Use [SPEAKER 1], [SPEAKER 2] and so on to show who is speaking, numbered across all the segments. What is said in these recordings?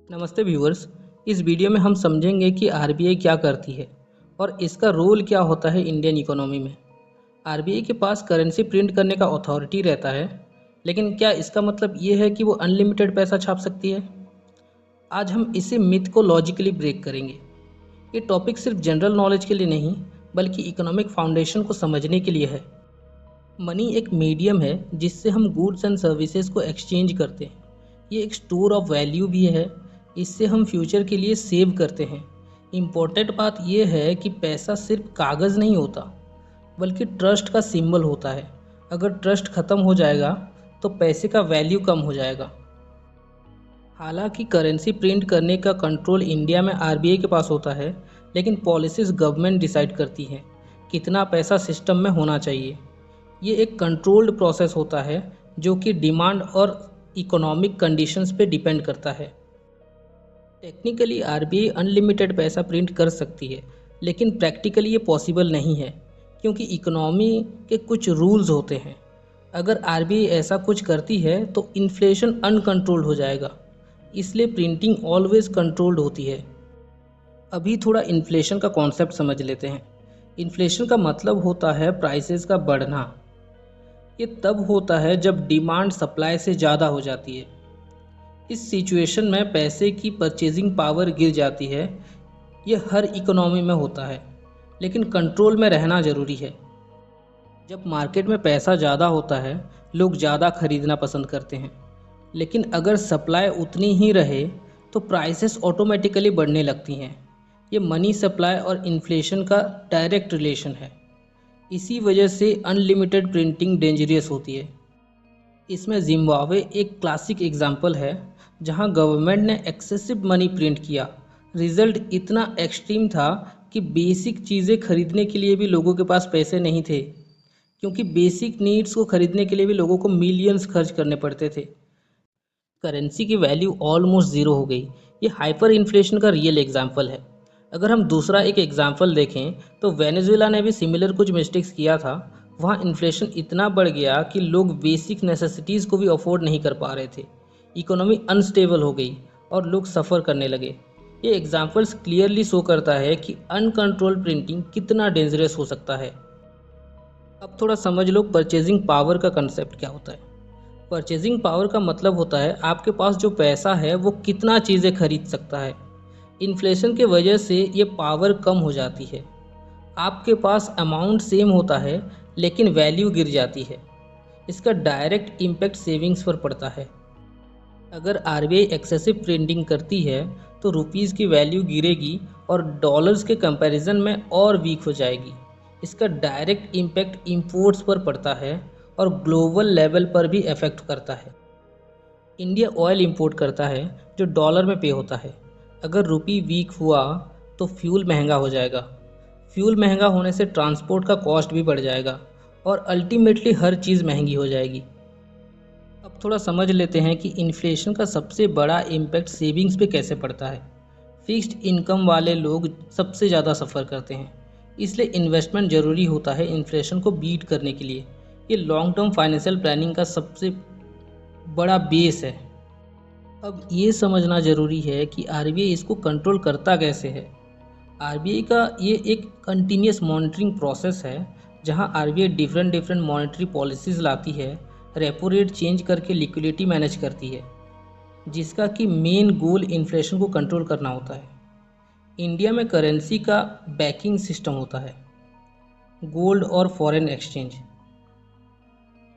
[SPEAKER 1] नमस्ते व्यूअर्स। इस वीडियो में हम समझेंगे कि आरबीआई क्या करती है और इसका रोल क्या होता है इंडियन इकोनॉमी में। आरबीआई के पास करेंसी प्रिंट करने का अथॉरिटी रहता है, लेकिन क्या इसका मतलब ये है कि वो अनलिमिटेड पैसा छाप सकती है? आज हम इसी मिथ को लॉजिकली ब्रेक करेंगे। ये टॉपिक सिर्फ जनरल नॉलेज के लिए नहीं, बल्कि इकोनॉमिक फाउंडेशन को समझने के लिए है। मनी एक मीडियम है जिससे हम गुड्स एंड सर्विसेज को एक्सचेंज करते हैं। ये एक स्टोर ऑफ वैल्यू भी है, इससे हम फ्यूचर के लिए सेव करते हैं। इम्पोर्टेंट बात यह है कि पैसा सिर्फ कागज़ नहीं होता, बल्कि ट्रस्ट का सिंबल होता है। अगर ट्रस्ट ख़त्म हो जाएगा तो पैसे का वैल्यू कम हो जाएगा। हालांकि करेंसी प्रिंट करने का कंट्रोल इंडिया में आरबीआई के पास होता है, लेकिन पॉलिसीज़ गवर्नमेंट डिसाइड करती है कितना पैसा सिस्टम में होना चाहिए। ये एक कंट्रोल्ड प्रोसेस होता है जो कि डिमांड और इकोनॉमिक कंडीशंस पे डिपेंड करता है। टेक्निकली आरबीआई अनलिमिटेड पैसा प्रिंट कर सकती है, लेकिन प्रैक्टिकली ये पॉसिबल नहीं है, क्योंकि इकोनॉमी के कुछ रूल्स होते हैं। अगर आरबीआई ऐसा कुछ करती है तो इन्फ्लेशन अनकंट्रोल्ड हो जाएगा, इसलिए प्रिंटिंग ऑलवेज कंट्रोल्ड होती है। अभी थोड़ा इन्फ्लेशन का कॉन्सेप्ट समझ लेते हैं। इन्फ्लेशन का मतलब होता है प्राइसेस का बढ़ना। ये तब होता है जब डिमांड सप्लाई से ज़्यादा हो जाती है। इस सिचुएशन में पैसे की परचेजिंग पावर गिर जाती है। ये हर इकोनॉमी में होता है, लेकिन कंट्रोल में रहना ज़रूरी है। जब मार्केट में पैसा ज़्यादा होता है, लोग ज़्यादा खरीदना पसंद करते हैं, लेकिन अगर सप्लाई उतनी ही रहे तो प्राइसेस ऑटोमेटिकली बढ़ने लगती हैं। ये मनी सप्लाई और इन्फ्लेशन का डायरेक्ट रिलेशन है। इसी वजह से अनलिमिटेड प्रिंटिंग डेंजरस होती है। इसमें जिम्बाब्वे एक क्लासिक एग्जाम्पल है, जहां गवर्नमेंट ने एक्सेसिव मनी प्रिंट किया। रिजल्ट इतना एक्सट्रीम था कि बेसिक चीज़ें खरीदने के लिए भी लोगों के पास पैसे नहीं थे, क्योंकि बेसिक नीड्स को खरीदने के लिए भी लोगों को मिलियंस खर्च करने पड़ते थे। करेंसी की वैल्यू ऑलमोस्ट ज़ीरो हो गई। ये हाइपर इन्फ्लेशन का रियल एग्जाम्पल है। अगर हम दूसरा एक एग्जाम्पल देखें तो वेनेजुएला ने भी सिमिलर कुछ मिस्टेक्स किया था। वहाँ इन्फ्लेशन इतना बढ़ गया कि लोग बेसिक नेसेसिटीज़ को भी अफोर्ड नहीं कर पा रहे थे। इकोनॉमी अनस्टेबल हो गई और लोग सफ़र करने लगे। ये एग्जाम्पल्स क्लियरली शो करता है कि अनकंट्रोल्ड प्रिंटिंग कितना डेंजरस हो सकता है। अब थोड़ा समझ लो परचेजिंग पावर का कंसेप्ट क्या होता है। परचेजिंग पावर का मतलब होता है आपके पास जो पैसा है वो कितना चीज़ें खरीद सकता है। इन्फ्लेशन के वजह से ये पावर कम हो जाती है। आपके पास अमाउंट सेम होता है, लेकिन वैल्यू गिर जाती है। इसका डायरेक्ट इम्पैक्ट सेविंग्स पर पड़ता है। अगर आरबीआई एक्सेसिव प्रिंटिंग करती है तो रुपीज़ की वैल्यू गिरेगी और डॉलर्स के कंपैरिजन में और वीक हो जाएगी। इसका डायरेक्ट इम्पैक्ट इंपोर्ट्स पर पड़ता है और ग्लोबल लेवल पर भी इफ़ेक्ट करता है। इंडिया ऑयल इंपोर्ट करता है जो डॉलर में पे होता है। अगर रुपी वीक हुआ तो फ्यूल महंगा हो जाएगा। फ्यूल महंगा होने से ट्रांसपोर्ट का कॉस्ट भी बढ़ जाएगा और अल्टीमेटली हर चीज़ महंगी हो जाएगी। अब थोड़ा समझ लेते हैं कि इन्फ्लेशन का सबसे बड़ा इम्पैक्ट सेविंग्स पे कैसे पड़ता है। फिक्स्ड इनकम वाले लोग सबसे ज़्यादा सफ़र करते हैं, इसलिए इन्वेस्टमेंट ज़रूरी होता है इन्फ्लेशन को बीट करने के लिए। ये लॉन्ग टर्म फाइनेंशियल प्लानिंग का सबसे बड़ा बेस है। अब ये समझना ज़रूरी है कि आरबीआई इसको कंट्रोल करता कैसे है। आरबीआई का ये एक कंटिन्यूस मॉनिटरिंग प्रोसेस है, जहां आरबीआई डिफरेंट मॉनेटरी पॉलिसीज़ लाती है, रेपो रेट चेंज करके लिक्विडिटी मैनेज करती है, जिसका कि मेन गोल इन्फ्लेशन को कंट्रोल करना होता है। इंडिया में करेंसी का बैकिंग सिस्टम होता है, गोल्ड और फॉरेन एक्सचेंज।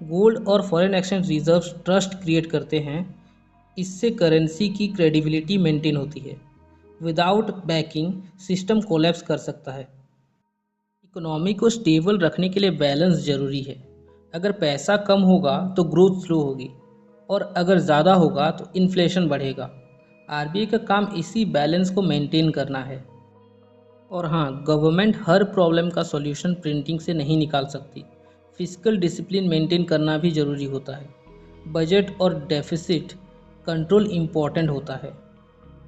[SPEAKER 1] गोल्ड और foreign exchange reserves trust create करते हैं। इससे करेंसी की क्रेडिबिलिटी मेंटेन होती है। विदाउट बैकिंग सिस्टम कोलैप्स कर सकता है। इकोनॉमी को स्टेबल रखने के लिए बैलेंस ज़रूरी है। अगर पैसा कम होगा तो ग्रोथ स्लो होगी, और अगर ज़्यादा होगा तो इन्फ्लेशन बढ़ेगा। आरबीआई का काम इसी बैलेंस को मेंटेन करना है। और हाँ, गवर्नमेंट हर प्रॉब्लम का सॉल्यूशन प्रिंटिंग से नहीं निकाल सकती। फिजिकल डिसिप्लिन मेंटेन करना भी ज़रूरी होता है। बजट और डेफिसिट कंट्रोल इम्पॉर्टेंट होता है,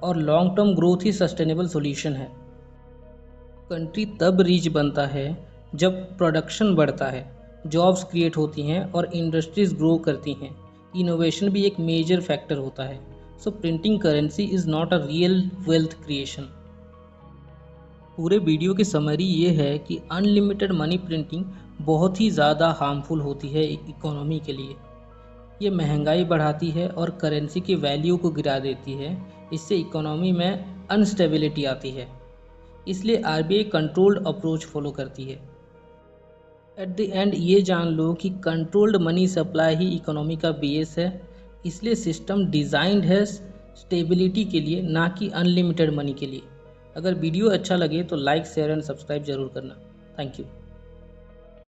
[SPEAKER 1] और लॉन्ग टर्म ग्रोथ ही सस्टेनेबल सॉल्यूशन है। कंट्री तब रिच बनता है जब प्रोडक्शन बढ़ता है, जॉब्स क्रिएट होती हैं और इंडस्ट्रीज़ ग्रो करती हैं। इनोवेशन भी एक मेजर फैक्टर होता है। So printing currency is not a real wealth creation. पूरे वीडियो की समरी ये है कि अनलिमिटेड मनी प्रिंटिंग बहुत ही ज़्यादा हार्मफुल होती है इकोनॉमी के लिए। ये महंगाई बढ़ाती है और करेंसी की वैल्यू को गिरा देती है। इससे इकोनॉमी में अनस्टेबिलिटी आती है। इसलिए आरबीआई कंट्रोल्ड अप्रोच फॉलो करती है। एट द एंड ये जान लो कि कंट्रोल्ड मनी सप्लाई ही इकोनॉमी का बेस है। इसलिए सिस्टम डिज़ाइंड है स्टेबिलिटी के लिए, ना कि अनलिमिटेड मनी के लिए। अगर वीडियो अच्छा लगे तो लाइक शेयर एंड सब्सक्राइब जरूर करना। Thank you.